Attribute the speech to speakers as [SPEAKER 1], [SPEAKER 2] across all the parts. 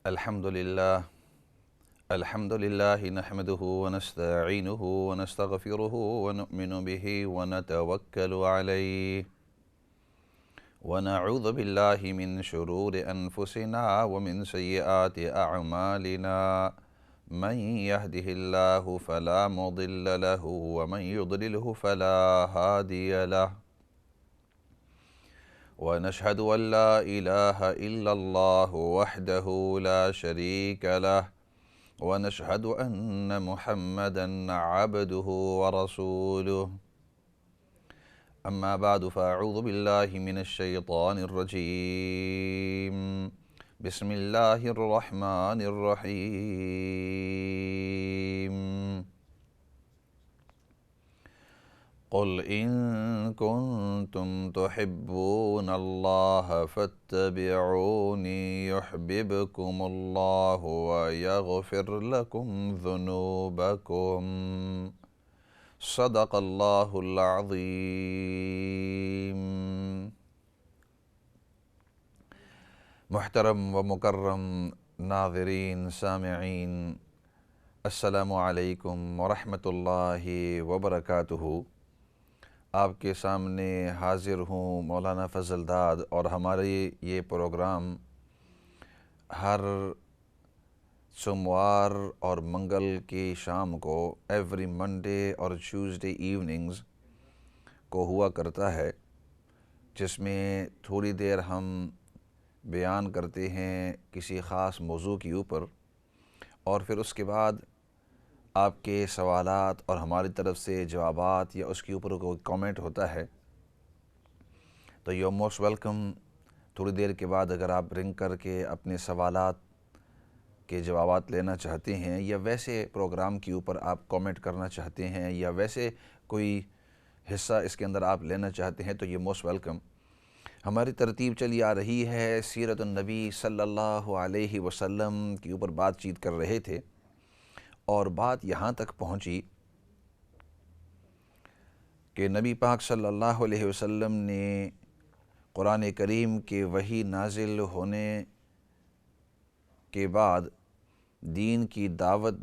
[SPEAKER 1] الحمد لله نحمده ونستعينه ونستغفره ونؤمن به ونتوكل عليه ونعوذ بالله من شرور أنفسنا ومن سيئات أعمالنا من يهده الله فلا مضل له ومن يضلله فلا هادي له ونشهد أن لا إله إلا الله وحده لا شريك له ونشهد أن محمدًا عبده ورسوله أما بعد فأعوذ بالله من الشيطان الرجيم بسم الله الرحمن الرحيم قل إن كنتم تحبون الله فاتبعوني يحببكم الله ويغفر لكم ذنوبكم صدق اللہ العظیم۔ محترم و مکرم ناظرین سامعین، السلام علیکم ورحمۃ اللہ وبرکاتہ۔ آپ کے سامنے حاضر ہوں مولانا فضل داد، اور ہمارے یہ پروگرام ہر سوموار اور منگل کی شام کو ایوری منڈے اور ٹیوزڈے ایوننگز کو ہوا کرتا ہے، جس میں تھوڑی دیر ہم بیان کرتے ہیں کسی خاص موضوع کے اوپر، اور پھر اس کے بعد آپ کے سوالات اور ہماری طرف سے جوابات یا اس کے اوپر کوئی کامنٹ ہوتا ہے تو یو موسٹ ویلکم۔ تھوڑی دیر کے بعد اگر آپ رنگ کر کے اپنے سوالات کے جوابات لینا چاہتے ہیں، یا ویسے پروگرام کے اوپر آپ کامنٹ کرنا چاہتے ہیں، یا ویسے کوئی حصہ اس کے اندر آپ لینا چاہتے ہیں تو یہ موسٹ ویلکم۔ ہماری ترتیب چلی آ رہی ہے، سیرت النبی صلی اللہ علیہ وسلم کے اوپر بات چیت کر رہے تھے، اور بات یہاں تک پہنچی کہ نبی پاک صلی اللہ علیہ وسلم نے قرآن کریم کے وحی نازل ہونے کے بعد دین کی دعوت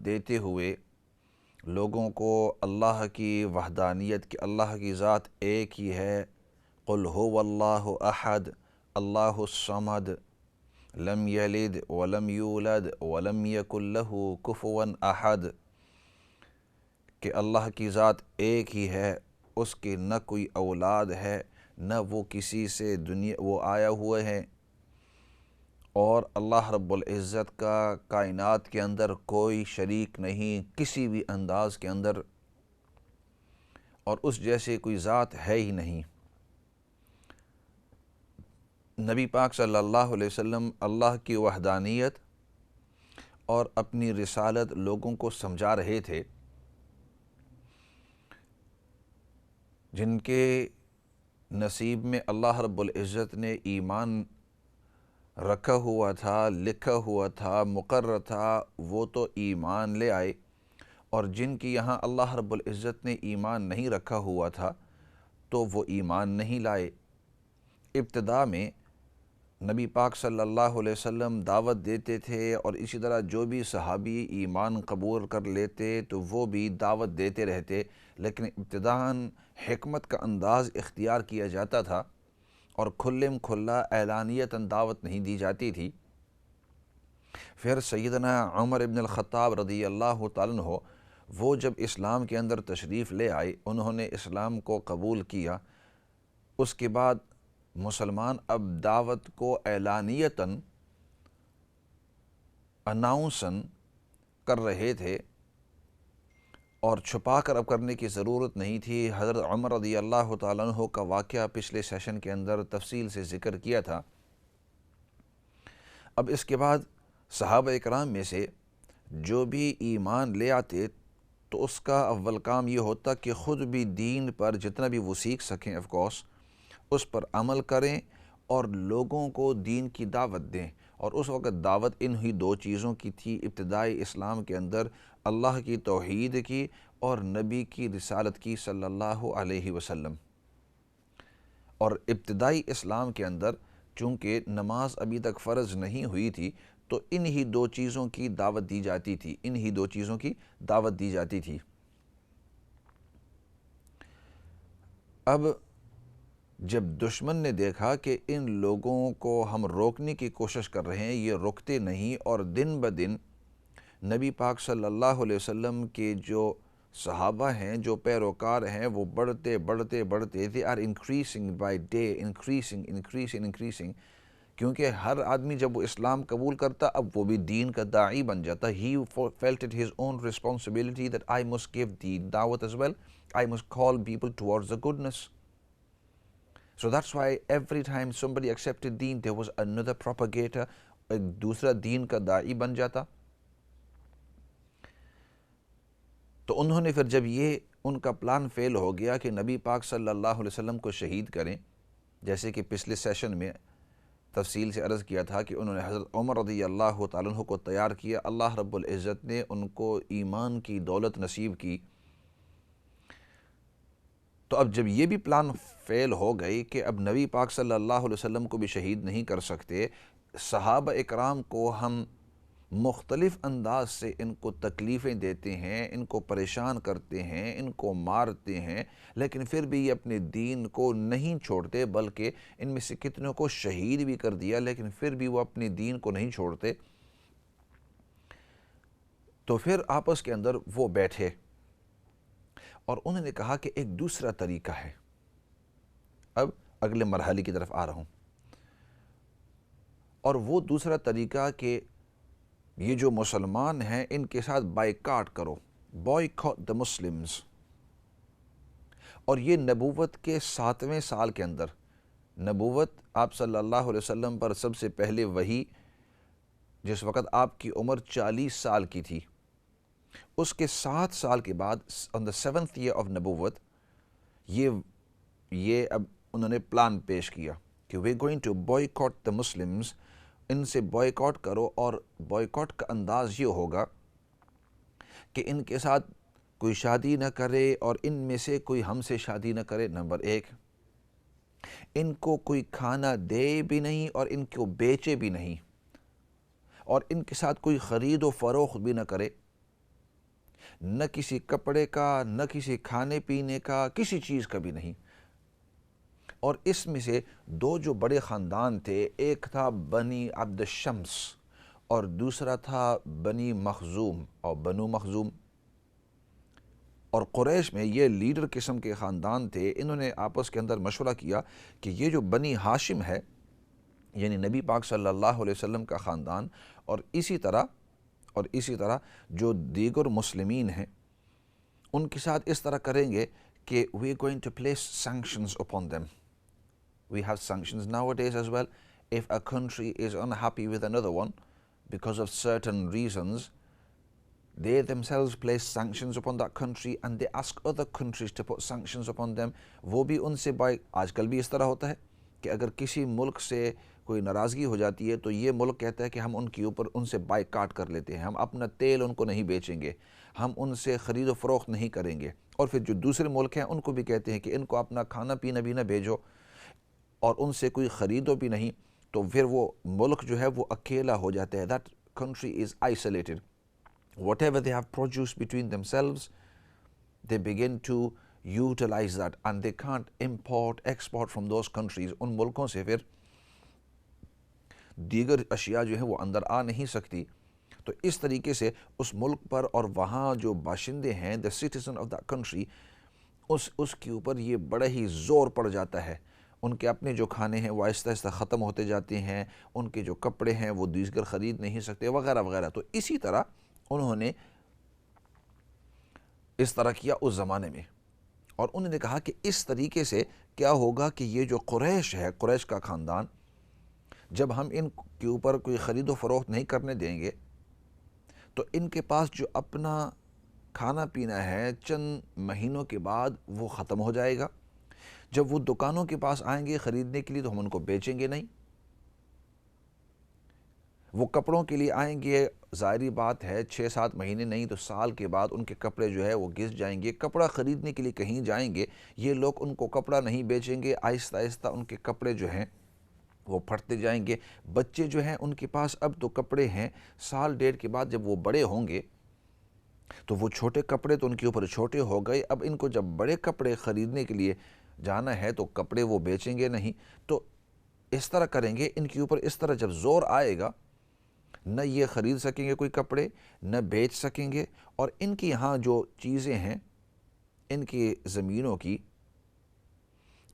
[SPEAKER 1] دیتے ہوئے لوگوں کو اللہ کی وحدانیت کی، اللہ کی ذات ایک ہی ہے، قل هو اللہ احد اللہ الصمد لم یلد ولم یولد ولم یکن لہ کفوا احد، کہ اللہ کی ذات ایک ہی ہے، اس کے نہ کوئی اولاد ہے، نہ وہ کسی سے وہ آیا ہوئے ہیں، اور اللہ رب العزت کا کائنات کے اندر کوئی شریک نہیں کسی بھی انداز کے اندر، اور اس جیسے کوئی ذات ہے ہی نہیں۔ نبی پاک صلی اللہ علیہ وسلم اللہ کی وحدانیت اور اپنی رسالت لوگوں کو سمجھا رہے تھے، جن کے نصیب میں اللہ رب العزت نے ایمان رکھا ہوا تھا، لکھا ہوا تھا، مقرر تھا، وہ تو ایمان لے آئے، اور جن کی یہاں اللہ رب العزت نے ایمان نہیں رکھا ہوا تھا تو وہ ایمان نہیں لائے۔ ابتدا میں نبی پاک صلی اللہ علیہ وسلم دعوت دیتے تھے، اور اسی طرح جو بھی صحابی ایمان قبول کر لیتے تو وہ بھی دعوت دیتے رہتے، لیکن ابتداً حکمت کا انداز اختیار کیا جاتا تھا اور کھلم کھلا اعلانیتاً دعوت نہیں دی جاتی تھی۔ پھر سیدنا عمر ابن الخطاب رضی اللہ تعالیٰ عنہ وہ جب اسلام کے اندر تشریف لے آئے، انہوں نے اسلام کو قبول کیا، اس کے بعد مسلمان اب دعوت کو اعلانیتاً اناؤنسن کر رہے تھے، اور چھپا کر اب کرنے کی ضرورت نہیں تھی۔ حضرت عمر رضی اللہ تعالیٰ عنہ کا واقعہ پچھلے سیشن کے اندر تفصیل سے ذکر کیا تھا۔ اب اس کے بعد صحابہ اکرام میں سے جو بھی ایمان لے آتے تو اس کا اول کام یہ ہوتا کہ خود بھی دین پر جتنا بھی وہ سیکھ سکیں آف کورس اس پر عمل کریں اور لوگوں کو دین کی دعوت دیں، اور اس وقت دعوت انہی دو چیزوں کی تھی ابتدائی اسلام کے اندر، اللہ کی توحید کی اور نبی کی رسالت کی صلی اللہ علیہ وسلم۔ اور ابتدائی اسلام کے اندر چونکہ نماز ابھی تک فرض نہیں ہوئی تھی تو انہی دو چیزوں کی دعوت دی جاتی تھی، انہی دو چیزوں کی دعوت دی جاتی تھی۔ اب جب دشمن نے دیکھا کہ ان لوگوں کو ہم روکنے کی کوشش کر رہے ہیں، یہ رکتے نہیں، اور دن بدن نبی پاک صلی اللہ علیہ وسلم کے جو صحابہ ہیں، جو پیروکار ہیں، وہ بڑھتے بڑھتے بڑھتے they are increasing by day, increasing، کیونکہ ہر آدمی جب وہ اسلام قبول کرتا اب وہ بھی دین کا داعی بن جاتا۔ He felt it his own responsibility that I must give the da'wat as well, I must call people towards the goodness. So that's why every time somebody accepted deen there was another propagator، ایک دوسرا دین کا داعی بن جاتا۔ تو انہوں نے پھر جب یہ ان کا پلان فیل ہو گیا کہ نبی پاک صلی اللہ علیہ وسلم کو شہید کریں، جیسے کہ پچھلے سیشن میں تفصیل سے عرض کیا تھا کہ انہوں نے حضرت عمر رضی اللہ تعالیٰ عنہ کو تیار کیا، اللہ رب العزت نے ان کو ایمان کی دولت نصیب کی۔ تو اب جب یہ بھی پلان فیل ہو گئی کہ اب نبی پاک صلی اللہ علیہ وسلم کو بھی شہید نہیں کر سکتے، صحابہ اکرام کو ہم مختلف انداز سے ان کو تکلیفیں دیتے ہیں، ان کو پریشان کرتے ہیں، ان کو مارتے ہیں، لیکن پھر بھی یہ اپنے دین کو نہیں چھوڑتے، بلکہ ان میں سے کتنوں کو شہید بھی کر دیا لیکن پھر بھی وہ اپنے دین کو نہیں چھوڑتے۔ تو پھر آپس کے اندر وہ بیٹھے اور انہوں نے کہا کہ ایک دوسرا طریقہ ہے۔ اب اگلے مرحلے کی طرف آ رہا ہوں، اور وہ دوسرا طریقہ کہ یہ جو مسلمان ہیں ان کے ساتھ بائیکاٹ کرو، boycott the Muslims۔ اور یہ نبوت کے 7ویں سال کے اندر، نبوت آپ صلی اللہ علیہ وسلم پر سب سے پہلے وحی جس وقت آپ کی عمر 40 سال کی تھی، اس کے 7 سال کے بعد on the 7th year of نبوت یہ اب انہوں نے پلان پیش کیا کہ we're going to boycott the Muslims، ان سے بائیکاٹ کرو، اور بائیکاٹ کا انداز یہ ہوگا کہ ان کے ساتھ کوئی شادی نہ کرے اور ان میں سے کوئی ہم سے شادی نہ کرے، نمبر 1، ان کو کوئی کھانا دے بھی نہیں اور ان کو بیچے بھی نہیں، اور ان کے ساتھ کوئی خرید و فروخت بھی نہ کرے، نہ کسی کپڑے کا، نہ کسی کھانے پینے کا، کسی چیز کا بھی نہیں۔ اور اس میں سے دو جو بڑے خاندان تھے، ایک تھا بنی عبد الشمس اور دوسرا تھا بنی مخزوم اور بنو مخزوم۔ اور قریش میں یہ لیڈر قسم کے خاندان تھے، انہوں نے آپس کے اندر مشورہ کیا کہ یہ جو بنی ہاشم ہے، یعنی نبی پاک صلی اللہ علیہ وسلم کا خاندان، اور اسی طرح جو دیگر مسلمین ہیں، ان کے ساتھ اس طرح کریں گے کہ we are going to place sanctions upon them. We have sanctions nowadays as well. If a country is unhappy with another one because of certain reasons, they themselves place sanctions upon that country and they ask other countries to put sanctions upon them. وہ بھی ان سے آج کل بھی اس طرح ہوتا ہے کہ اگر کسی ملک سے کوئی ناراضگی ہو جاتی ہے تو یہ ملک کہتا ہے کہ ہم ان کے اوپر ان سے بائیکاٹ کر لیتے ہیں، ہم اپنا تیل ان کو نہیں بیچیں گے، ہم ان سے خرید و فروخت نہیں کریں گے۔ اور پھر جو دوسرے ملک ہیں ان کو بھی کہتے ہیں کہ ان کو اپنا کھانا پینا بھی نہ بھیجو اور ان سے کوئی خریدو بھی نہیں، تو پھر وہ ملک جو ہے وہ اکیلا ہو جاتا ہے۔ That country is isolated. Whatever they have produced between themselves, they begin to utilize that and they can't import, export from those countries. ان ملکوں سے پھر دیگر اشیاء جو ہیں وہ اندر آ نہیں سکتی۔ تو اس طریقے سے اس ملک پر اور وہاں جو باشندے ہیں the citizen of that country، اس کے اوپر یہ بڑا ہی زور پڑ جاتا ہے۔ ان کے اپنے جو کھانے ہیں وہ آہستہ آہستہ ختم ہوتے جاتے ہیں، ان کے جو کپڑے ہیں وہ دیگر خرید نہیں سکتے، وغیرہ وغیرہ۔ تو اسی طرح انہوں نے اس طرح کیا اس زمانے میں، اور انہوں نے کہا کہ اس طریقے سے کیا ہوگا کہ یہ جو قریش ہے، قریش کا خاندان، جب ہم ان کے اوپر کوئی خرید و فروخت نہیں کرنے دیں گے تو ان کے پاس جو اپنا کھانا پینا ہے چند مہینوں کے بعد وہ ختم ہو جائے گا۔ جب وہ دکانوں کے پاس آئیں گے خریدنے کے لیے تو ہم ان کو بیچیں گے نہیں، وہ کپڑوں کے لیے آئیں گے، ظاہری بات ہے 6-7 مہینے نہیں تو سال کے بعد ان کے کپڑے جو ہے وہ گھس جائیں گے۔ کپڑا خریدنے کے لیے کہیں جائیں گے، یہ لوگ ان کو کپڑا نہیں بیچیں گے، آہستہ آہستہ ان کے کپڑے جو ہیں وہ پھٹتے جائیں گے۔ بچے جو ہیں ان کے پاس اب تو کپڑے ہیں، سال ڈیڑھ کے بعد جب وہ بڑے ہوں گے تو وہ چھوٹے کپڑے تو ان کے اوپر چھوٹے ہو گئے، اب ان کو جب بڑے کپڑے خریدنے کے لیے جانا ہے تو کپڑے وہ بیچیں گے نہیں، تو اس طرح کریں گے، ان کے اوپر اس طرح جب زور آئے گا نہ یہ خرید سکیں گے کوئی کپڑے، نہ بیچ سکیں گے، اور ان کی یہاں جو چیزیں ہیں ان کی زمینوں کی،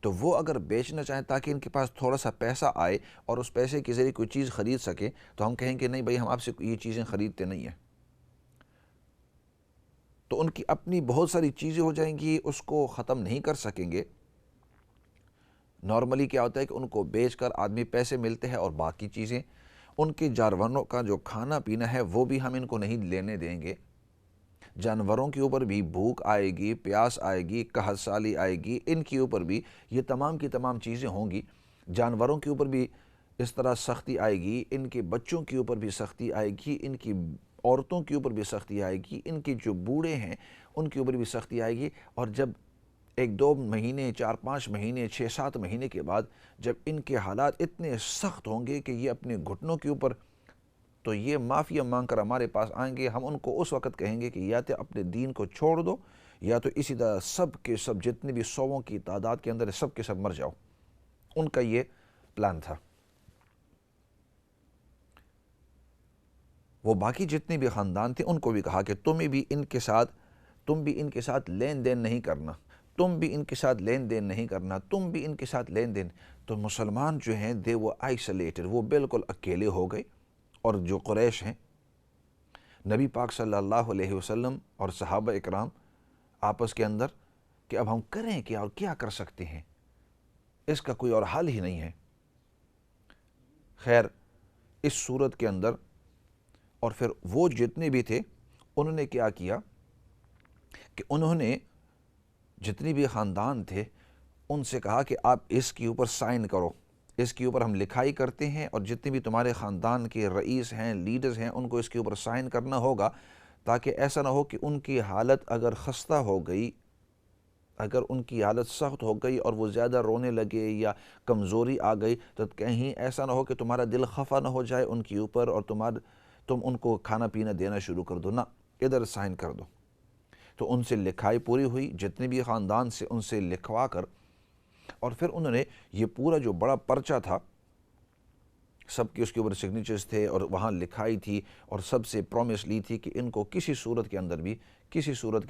[SPEAKER 1] تو وہ اگر بیچنا چاہیں تاکہ ان کے پاس تھوڑا سا پیسہ آئے اور اس پیسے کے ذریعے کوئی چیز خرید سکے، تو ہم کہیں گے نہیں بھائی ہم آپ سے یہ چیزیں خریدتے نہیں ہیں۔ تو ان کی اپنی بہت ساری چیزیں ہو جائیں گی، اس کو ختم نہیں کر سکیں گے۔ نارملی کیا ہوتا ہے کہ ان کو بیچ کر آدمی پیسے ملتے ہیں اور باقی چیزیں ان کے جانوروں کا جو کھانا پینا ہے وہ بھی ہم ان کو نہیں لینے دیں گے۔ جانوروں کے اوپر بھی بھوک آئے گی، پیاس آئے گی، قحط سالی آئے گی، ان کے اوپر بھی یہ تمام کی تمام چیزیں ہوں گی۔ جانوروں کے اوپر بھی اس طرح سختی آئے گی، ان کے بچوں کے اوپر بھی سختی آئے گی، ان کی عورتوں کے اوپر بھی سختی آئے گی، ان کے جو بوڑھے ہیں ان کے اوپر بھی سختی آئے گی۔ اور جب ایک دو مہینے، 4-5 مہینے، 6-7 مہینے کے بعد جب ان کے حالات اتنے سخت ہوں گے کہ یہ اپنے گھٹنوں کے اوپر، تو یہ معافی مانگ کر ہمارے پاس آئیں گے، ہم ان کو اس وقت کہیں گے کہ یا تو اپنے دین کو چھوڑ دو یا تو اسی طرح سب کے سب جتنے بھی 100 کی تعداد کے اندر سب کے سب مر جاؤ۔ ان کا یہ پلان تھا۔ وہ باقی جتنے بھی خاندان تھے ان کو بھی کہا کہ تم بھی ان کے ساتھ لین دین نہیں کرنا، تم بھی ان کے ساتھ لین دین نہیں کرنا، تم بھی ان کے ساتھ لین دین۔ تو مسلمان جو ہیں دے وہ آئسولیٹڈ، وہ بالکل اکیلے ہو گئے۔ اور جو قریش ہیں، نبی پاک صلی اللہ علیہ وسلم اور صحابہ اکرام آپس کے اندر کہ اب ہم کریں کیا اور کیا کر سکتے ہیں، اس کا کوئی اور حل ہی نہیں ہے۔ خیر اس صورت کے اندر اور پھر وہ جتنے بھی تھے انہوں نے کیا کیا کہ انہوں نے جتنی بھی خاندان تھے ان سے کہا کہ آپ اس کے اوپر سائن کرو، اس کے اوپر ہم لکھائی کرتے ہیں اور جتنے بھی تمہارے خاندان کے رئیس ہیں، لیڈرز ہیں، ان کو اس کے اوپر سائن کرنا ہوگا، تاکہ ایسا نہ ہو کہ ان کی حالت اگر خستہ ہو گئی، اگر ان کی حالت سخت ہو گئی اور وہ زیادہ رونے لگے یا کمزوری آ گئی تو کہیں ایسا نہ ہو کہ تمہارا دل خفا نہ ہو جائے ان کے اوپر اور تم ان کو کھانا پینا دینا شروع کر دو، نہ ادھر سائن کر دو۔ تو ان سے لکھائی پوری ہوئی، جتنے بھی خاندان سے ان سے لکھوا کر، اور پھر انہوں نے یہ پورا جو بڑا پرچہ تھا سب کے اس کے اوپر سگنیچرز تھے اور وہاں لکھائی تھی اور سب سے پرومس لی تھی کہ ان کو کسی صورت کے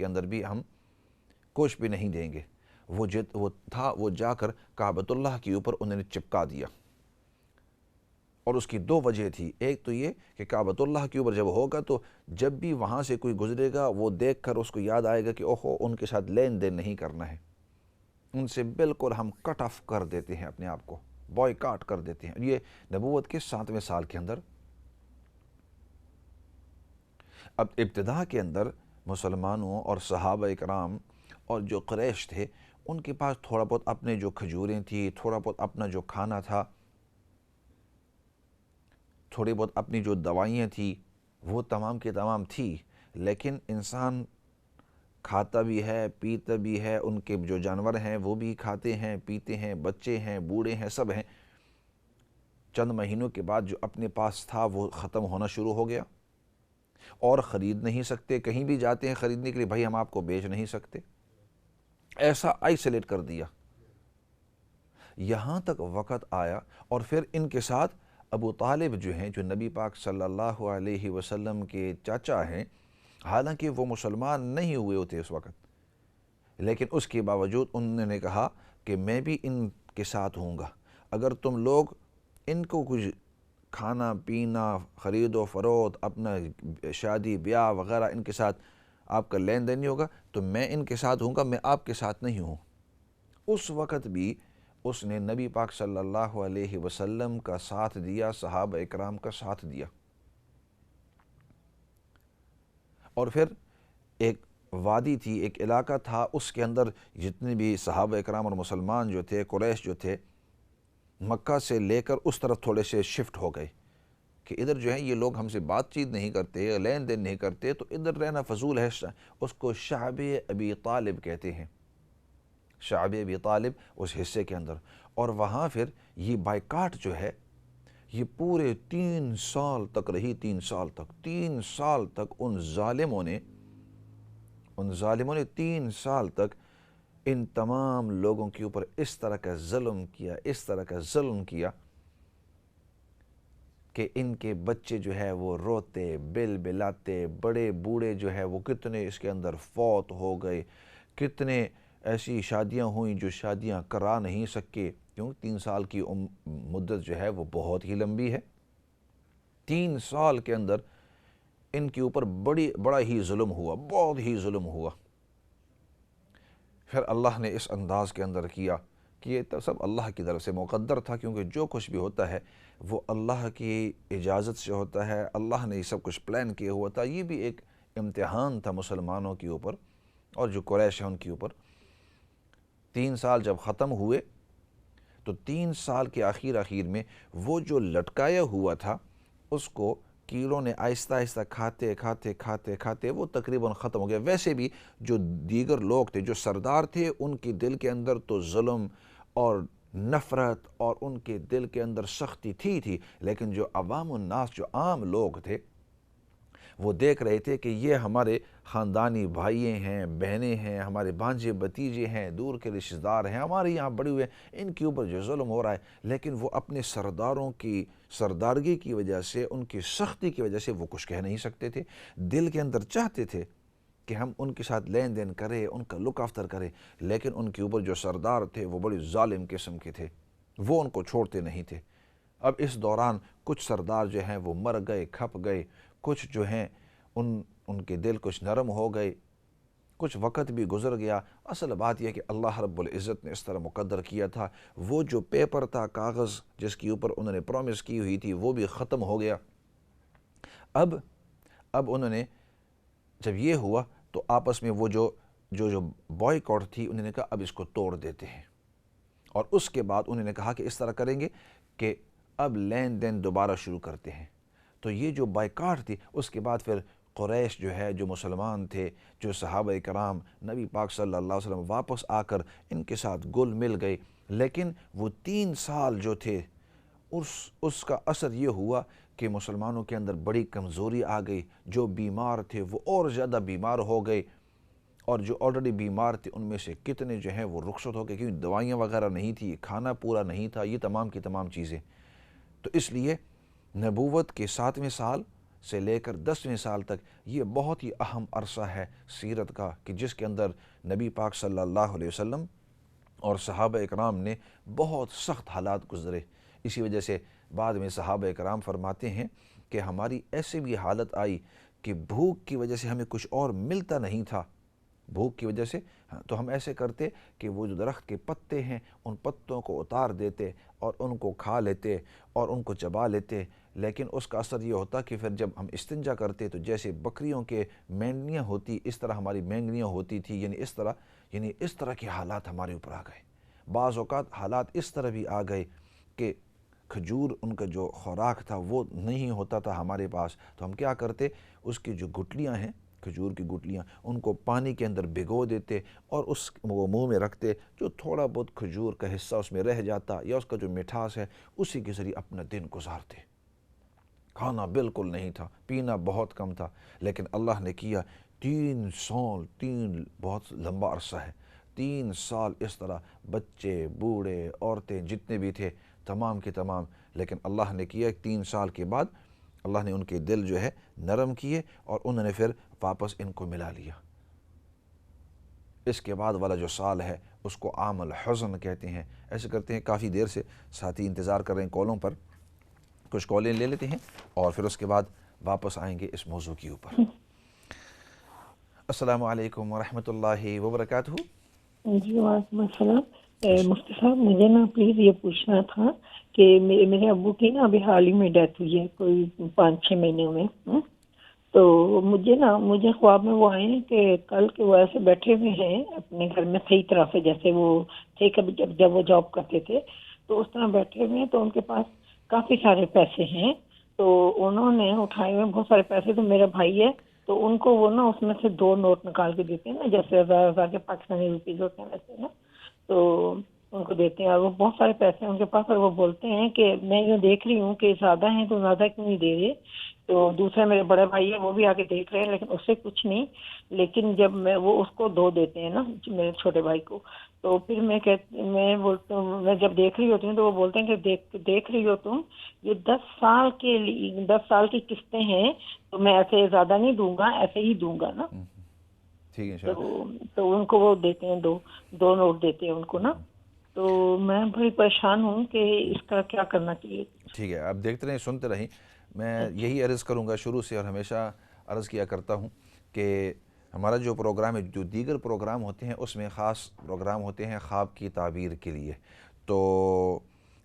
[SPEAKER 1] اندر بھی ہم کچھ بھی نہیں دیں گے۔ وہ جا کر کعبۃ اللہ کے اوپر انہوں نے چپکا دیا، اور اس کی دو وجہ تھی۔ ایک تو یہ کہ کعبۃ اللہ کے اوپر جب ہوگا تو جب بھی وہاں سے کوئی گزرے گا وہ دیکھ کر اس کو یاد آئے گا کہ اوہو ان کے ساتھ لین دین نہیں کرنا ہے، ان سے بالکل ہم کٹ آف کر دیتے ہیں، اپنے آپ کو بوائے کر دیتے ہیں۔ یہ نبوت کے 7ویں سال کے اندر۔ اب ابتدا کے اندر مسلمانوں اور صحابہ اکرام اور جو قریش تھے ان کے پاس تھوڑا بہت اپنے جو کھجوریں تھی، تھوڑا بہت اپنا جو کھانا تھا، تھوڑی بہت اپنی جو دوائیاں تھی وہ تمام کی تمام تھی، لیکن انسان کھاتا بھی ہے، پیتا بھی ہے، ان کے جو جانور ہیں وہ بھی کھاتے ہیں، پیتے ہیں، بچے ہیں، بوڑھے ہیں، سب ہیں۔ چند مہینوں کے بعد جو اپنے پاس تھا وہ ختم ہونا شروع ہو گیا، اور خرید نہیں سکتے، کہیں بھی جاتے ہیں خریدنے کے لیے بھائی ہم آپ کو بیچ نہیں سکتے، ایسا آئسولیٹ کر دیا۔ یہاں تک وقت آیا اور پھر ان کے ساتھ ابو طالب جو ہیں، جو نبی پاک صلی اللہ علیہ وسلم کے چاچا ہیں، حالانکہ وہ مسلمان نہیں ہوئے ہوتے اس وقت، لیکن اس کے باوجود انہوں نے کہا کہ میں بھی ان کے ساتھ ہوں گا، اگر تم لوگ ان کو کچھ کھانا پینا، خرید و فروخت، اپنا شادی بیاہ وغیرہ ان کے ساتھ آپ کا لین دین نہیں ہوگا تو میں ان کے ساتھ ہوں گا، میں آپ کے ساتھ نہیں ہوں۔ اس وقت بھی اس نے نبی پاک صلی اللہ علیہ وسلم کا ساتھ دیا، صحابہ اکرام کا ساتھ دیا۔ اور پھر ایک وادی تھی، ایک علاقہ تھا، اس کے اندر جتنے بھی صحابہ اکرام اور مسلمان جو تھے، قریش جو تھے، مکہ سے لے کر اس طرف تھوڑے سے شفٹ ہو گئے کہ ادھر جو ہے یہ لوگ ہم سے بات چیت نہیں کرتے، لین دین نہیں کرتے، تو ادھر رہنا فضول ہے۔ اس کو شعب ابی طالب کہتے ہیں، شعب ابی طالب اس حصے کے اندر۔ اور وہاں پھر یہ بائیکاٹ جو ہے یہ پورے 3 سال تک رہی، 3 سال تک، 3 سال تک ان ظالموں نے 3 سال تک ان تمام لوگوں کے اوپر اس طرح کا ظلم کیا کہ ان کے بچے جو ہے وہ روتے بل بلاتے، بڑے بوڑھے جو ہے وہ کتنے اس کے اندر فوت ہو گئے، کتنے ایسی شادیاں ہوئیں جو شادیاں کرا نہیں سکے، کیوں 3 سال کی مدت جو ہے وہ بہت ہی لمبی ہے۔ 3 سال کے اندر ان کے اوپر بڑا ہی ظلم ہوا، بہت ہی ظلم ہوا۔ پھر اللہ نے اس انداز کے اندر کیا کہ یہ تو سب اللہ کی طرف سے مقدر تھا، کیونکہ جو کچھ بھی ہوتا ہے وہ اللہ کی اجازت سے ہوتا ہے، اللہ نے یہ سب کچھ پلان کیا ہوا تھا۔ یہ بھی ایک امتحان تھا مسلمانوں کے اوپر اور جو قریش ہیں ان کے اوپر۔ 3 سال جب ختم ہوئے تو 3 سال کے آخر میں وہ جو لٹکایا ہوا تھا اس کو کیڑوں نے آہستہ آہستہ کھاتے وہ تقریباً ختم ہو گیا۔ ویسے بھی جو دیگر لوگ تھے، جو سردار تھے، ان کے دل کے اندر تو ظلم اور نفرت اور ان کے دل کے اندر سختی تھی، لیکن جو عوام الناس، جو عام لوگ تھے، وہ دیکھ رہے تھے کہ یہ ہمارے خاندانی بھائی ہیں، بہنیں ہیں، ہمارے بھانجے بھتیجے ہیں، دور کے رشتہ دار ہیں، ہمارے یہاں بڑے ہوئے، ان کے اوپر جو ظلم ہو رہا ہے، لیکن وہ اپنے سرداروں کی سردارگی کی وجہ سے، ان کی سختی کی وجہ سے وہ کچھ کہہ نہیں سکتے تھے۔ دل کے اندر چاہتے تھے کہ ہم ان کے ساتھ لین دین کریں، ان کا لک آفٹر کریں، لیکن ان کے اوپر جو سردار تھے وہ بڑی ظالم قسم کے تھے، وہ ان کو چھوڑتے نہیں تھے۔ اب اس دوران کچھ سردار جو ہیں وہ مر گئے، کھپ گئے، کچھ جو ہیں ان کے دل کچھ نرم ہو گئے، کچھ وقت بھی گزر گیا۔ اصل بات یہ کہ اللہ رب العزت نے اس طرح مقدر کیا تھا، وہ جو پیپر تھا، کاغذ جس کے اوپر انہوں نے پرومس کی ہوئی تھی، وہ بھی ختم ہو گیا۔ اب انہوں نے جب یہ ہوا تو آپس میں وہ جو بوائیکاٹ تھی، انہوں نے کہا اب اس کو توڑ دیتے ہیں، اور اس کے بعد انہوں نے کہا کہ اس طرح کریں گے کہ اب لین دین دوبارہ شروع کرتے ہیں۔ تو یہ جو بائیکاٹ تھی، اس کے بعد پھر قریش جو ہے، جو مسلمان تھے، جو صحابہ کرام نبی پاک صلی اللہ علیہ وسلم واپس آ کر ان کے ساتھ گل مل گئے، لیکن وہ 3 سال جو تھے اس کا اثر یہ ہوا کہ مسلمانوں کے اندر بڑی کمزوری آ گئی۔ جو بیمار تھے وہ اور زیادہ بیمار ہو گئے، اور جو آلریڈی بیمار تھے ان میں سے کتنے جو ہیں وہ رخصت ہو گئے، کیونکہ دوائیاں وغیرہ نہیں تھی، کھانا پورا نہیں تھا، یہ تمام کی تمام چیزیں۔ تو اس لیے نبوت کے 7ویں سال سے لے کر 10ویں سال تک یہ بہت ہی اہم عرصہ ہے سیرت کا، کہ جس کے اندر نبی پاک صلی اللہ علیہ وسلم اور صحابہ اکرام نے بہت سخت حالات گزرے۔ اسی وجہ سے بعد میں صحابہ اکرام فرماتے ہیں کہ ہماری ایسی بھی حالت آئی کہ بھوک کی وجہ سے ہمیں کچھ اور ملتا نہیں تھا، بھوک کی وجہ سے تو ہم ایسے کرتے کہ وہ جو درخت کے پتے ہیں ان پتوں کو اتار دیتے اور ان کو کھا لیتے اور ان کو چبا لیتے، لیکن اس کا اثر یہ ہوتا کہ پھر جب ہم استنجا کرتے تو جیسے بکریوں کے مینگنیاں ہوتی، اس طرح ہماری مینگنیاں ہوتی تھی، یعنی اس طرح کے حالات ہمارے اوپر آ گئے۔ بعض اوقات حالات اس طرح بھی آ گئے کہ کھجور ان کا جو خوراک تھا وہ نہیں ہوتا تھا ہمارے پاس، تو ہم کیا کرتے، اس کی جو گٹلیاں ہیں، کھجور کی گٹلیاں، ان کو پانی کے اندر بھگو دیتے اور وہ منہ میں رکھتے، جو تھوڑا بہت کھجور کا حصہ اس میں رہ جاتا یا اس کا جو مٹھاس ہے اسی کے ذریعے اپنا دن گزارتے۔ کھانا بالکل نہیں تھا، پینا بہت کم تھا، لیکن اللہ نے کیا 3 سال، 3 بہت لمبا عرصہ ہے، 3 سال اس طرح بچے، بوڑھے، عورتیں جتنے بھی تھے تمام کے تمام، لیکن اللہ نے کیا 3 سال کے بعد اللہ نے ان کے دل جو ہے نرم کیے اور انہوں نے پھر واپس ان کو ملا لیا۔ اس کے بعد والا جو سال ہے اس کو عام الحزن کہتے ہیں۔ ایسے کرتے ہیں، کافی دیر سے ساتھی انتظار کر رہے ہیں کالوں پر، کچھ کالیں لے لیتے ہیں اور پھر اس کے بعد واپس آئیں گے اس موضوع کے اوپر۔ السلام علیکم ورحمۃ اللہ وبرکاتہ۔
[SPEAKER 2] جی وعلیکم السلام۔ مفتی صاحب، مجھے نا پلیز یہ پوچھنا تھا کہ میرے ابو کی نا ابھی حال ہی میں ڈیتھ ہوئی ہے، کوئی 5-6 مہینے میں، تو مجھے خواب میں وہ آئے ہیں کہ کل کے وہ ایسے بیٹھے ہوئے ہیں اپنے گھر میں صحیح طرح سے، جیسے وہ تھے کبھی جب وہ جاب کرتے تھے تو اس طرح بیٹھے ہوئے ہیں، تو ان کے پاس کافی سارے پیسے ہیں، تو انہوں نے اٹھائے ہوئے بہت سارے پیسے، تو میرا بھائی ہے تو ان کو وہ نا اس میں سے 2 نوٹ نکال کے دیتے ہیں نا، جیسے 1000 کے پاکستانی روپیز ہوتے ہیں ویسے نا، تو ان کو دیتے ہیں، اور وہ بہت سارے پیسے ہیں ان کے پاس، اور وہ بولتے ہیں کہ میں یوں دیکھ رہی ہوں کہ زیادہ ہیں تو زیادہ کیوں نہیں دے رہے. تو دوسرے میرے بڑے بھائی ہیں وہ بھی آ کے دیکھ رہے ہیں لیکن اس سے کچھ نہیں. لیکن جب میں وہ اس کو 2 دیتے ہیں نا میرے چھوٹے بھائی کو، تو پھر میں بولتا ہوں، میں جب دیکھ رہی ہوتی ہوں تو وہ بولتے ہیں کہ دیکھ رہی ہو تم، یہ 10 سال کے لیے 10 سال کی قسطیں ہیں، تو میں ایسے زیادہ نہیں دوں گا، ایسے ہی دوں گا نا.
[SPEAKER 1] ٹھیک ہے انشاءاللہ.
[SPEAKER 2] تو ان کو وہ دیتے ہیں، 2 نوٹ دیتے ہیں ان کو نا. تو میں بڑی پریشان ہوں کہ اس کا کیا کرنا چاہیے.
[SPEAKER 1] ٹھیک ہے، آپ دیکھتے رہیں، سنتے رہیں. میں یہی عرض کروں گا شروع سے، اور ہمیشہ عرض کیا کرتا ہوں کہ ہمارا جو پروگرام ہے، جو دیگر پروگرام ہوتے ہیں اس میں خاص پروگرام ہوتے ہیں خواب کی تعبیر کے لیے. تو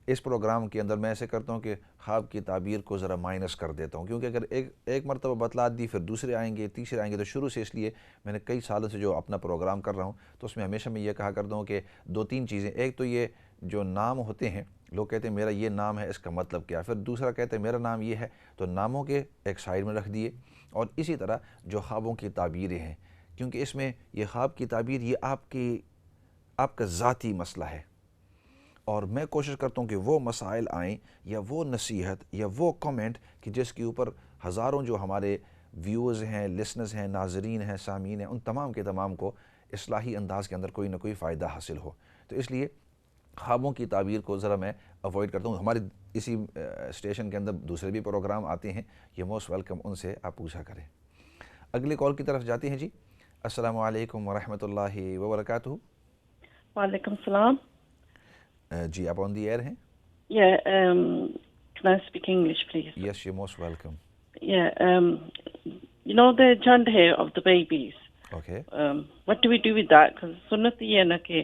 [SPEAKER 1] اس پروگرام کے اندر میں ایسے کرتا ہوں کہ خواب کی تعبیر کو ذرا مائنس کر دیتا ہوں، کیونکہ اگر ایک مرتبہ بتلا دی، پھر دوسرے آئیں گے، تیسرے آئیں گے. تو شروع سے اس لیے میں نے کئی سالوں سے جو اپنا پروگرام کر رہا ہوں تو اس میں ہمیشہ میں یہ کہا کرتا ہوں کہ 2-3 چیزیں. ایک تو یہ جو نام ہوتے ہیں، لوگ کہتے ہیں میرا یہ نام ہے، اس کا مطلب کیا. پھر دوسرا کہتے ہیں میرا نام یہ ہے، تو ناموں کے ایک سائڈ میں رکھ دیے. اور اسی طرح جو خوابوں کی تعبیریں ہیں، کیونکہ اس میں یہ خواب کی تعبیر یہ آپ کا ذاتی مسئلہ ہے، اور میں کوشش کرتا ہوں کہ وہ مسائل آئیں یا وہ نصیحت یا وہ کامنٹ کہ جس کے اوپر ہزاروں جو ہمارے ویوز ہیں، لسنرز ہیں، ناظرین ہیں، سامعین ہیں، ان تمام کے تمام کو اصلاحی انداز کے اندر کوئی نہ کوئی فائدہ حاصل ہو. تو اس لیے خوابوں کی تعبیر کو ذرا میں اوائڈ کرتا ہوں. ہمارے اسی اسٹیشن کے اندر دوسرے بھی پروگرام آتے ہیں، یہ موسٹ ویلکم، ان سے آپ پوچھا کریں. اگلی کال کی طرف جاتے ہیں جی. السلام علیکم ورحمۃ اللہ وبرکاتہ.
[SPEAKER 3] وعلیکم السلام.
[SPEAKER 1] جی آپ آن دی ایئر ہیں.
[SPEAKER 3] Yeah, can I speak English, please?
[SPEAKER 1] Yes, you're most welcome.
[SPEAKER 3] Yeah, you know the jand hair of the babies.
[SPEAKER 1] Okay.
[SPEAKER 3] What do we do with that? Because sunnat ye na ke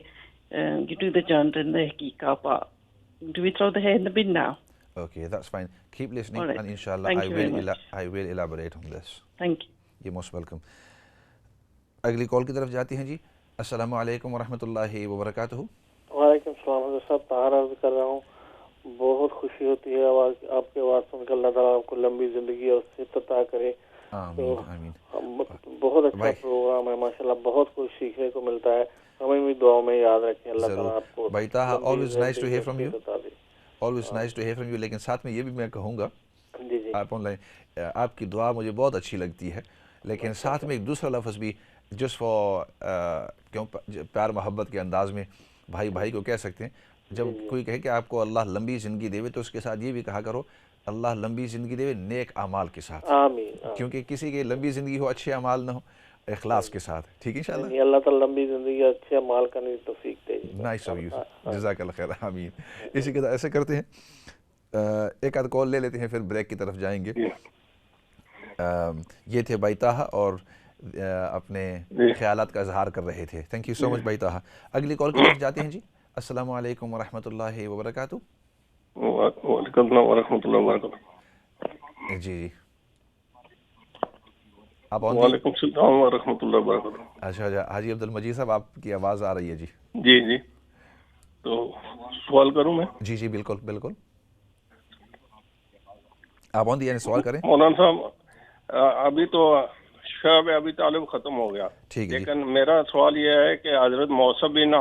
[SPEAKER 3] you do the jand and the hakika, but do we throw the hair in the bin now?
[SPEAKER 1] Okay, that's fine. Keep listening,
[SPEAKER 3] All right.
[SPEAKER 1] and inshallah
[SPEAKER 3] Thank you very much.
[SPEAKER 1] I will elaborate on this.
[SPEAKER 3] Thank you.
[SPEAKER 1] You're most welcome. اگلی کال کی طرف جاتی ہیں جی. السلام علیکم ورحمۃ اللہ وبرکاتہ.
[SPEAKER 4] وعلیکم السلام. حضرت صاحب طاہر عرض کر رہا ہوں. بہت خوشی ہوتی ہے آپ کے آواز سن کر. اللہ تعالیٰ آپ کو لمبی زندگی اور صحت عطا کرے.
[SPEAKER 1] آمین آمین.
[SPEAKER 4] بہت اچھا پروگرام ہے ماشاءاللہ، بہت کچھ سیکھنے کو ملتا ہے. ہمیں بھی دعاؤں میں یاد رکھیں. اللہ تعالیٰ آپ کو
[SPEAKER 1] بھائی Tahir, always nice to hear from you.
[SPEAKER 4] عطا دے.
[SPEAKER 1] always nice to hear from you. لیکن ساتھ میں یہ بھی میں کہوں گا،
[SPEAKER 4] جی جی،
[SPEAKER 1] آپ آن لائن، آپ کی دعا مجھے بہت اچھی لگتی ہے، لیکن ساتھ میں ایک دوسرا لفظ بھی جسٹ فار کیوں پیار محبت کے انداز میں بھائی بھائی کو کہہ سکتے ہیں. جب کوئی کہے کہ آپ کو اللہ لمبی زندگی دے تو اس کے ساتھ یہ بھی کہا کرو اللہ لمبی زندگی دے نیک اعمال کے ساتھ.
[SPEAKER 4] آمین.
[SPEAKER 1] کیونکہ کسی کی لمبی زندگی ہو، اچھے اعمال نہ ہو، اخلاص کے ساتھ. ٹھیک ہے انشاءاللہ.
[SPEAKER 4] اللہ تعالیٰ لمبی زندگی اور اچھے اعمال کرنے کی توفیق دے.
[SPEAKER 1] نائس آف یو، جزاک اللہ خیر. آمین. اسی کے ساتھ ایسے کرتے ہیں، ایک آدھ کال لے لیتے ہیں، پھر بریک کی طرف جائیں گے. یہ تھے بھائی طاہر اور اپنے خیالات کا اظہار کر رہے تھے. تھینک یو سو مچ بھائی طاہر. اگلی کال کی طرف جاتے ہیں جی. السلام علیکم ورحمۃ اللہ وبرکاتہ.
[SPEAKER 5] وعلیکم السلام ورحمۃ اللہ وبرکاتہ.
[SPEAKER 1] جی جی آپ
[SPEAKER 5] وعلیکم السلام ورحمۃ اللہ وبرکاتہ.
[SPEAKER 1] اچھا حاجی عبد المجید صاحب، آپ کی آواز آ رہی ہے جی.
[SPEAKER 5] جی جی، تو سوال کروں میں؟
[SPEAKER 1] جی جی بالکل بالکل، آپ آن دی ایئر سوال کریں.
[SPEAKER 5] مولانا صاحب، ابھی تو شب ابھی طالب ختم ہو گیا، لیکن میرا سوال یہ ہے کہ حضرت موسیٰ بن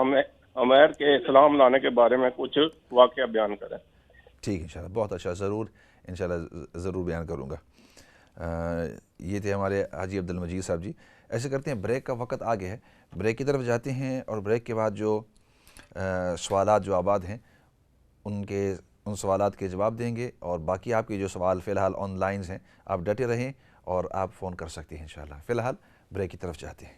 [SPEAKER 5] عمیر کے اسلام لانے کے بارے میں کچھ واقعہ بیان کریں.
[SPEAKER 1] ٹھیک ہے انشاءاللہ، بہت اچھا، ضرور انشاءاللہ ضرور بیان کروں گا. یہ تھے ہمارے حاجی عبد المجید صاحب جی. ایسے کرتے ہیں، بریک کا وقت آگے ہے، بریک کی طرف جاتے ہیں، اور بریک کے بعد جو سوالات جو آباد ہیں ان سوالات کے جواب دیں گے. اور باقی آپ کے جو سوال فی الحال آن لائنز ہیں، آپ ڈٹے رہیں اور آپ فون کر سکتے ہیں انشاءاللہ. فی الحال بریک کی طرف جاتے ہیں.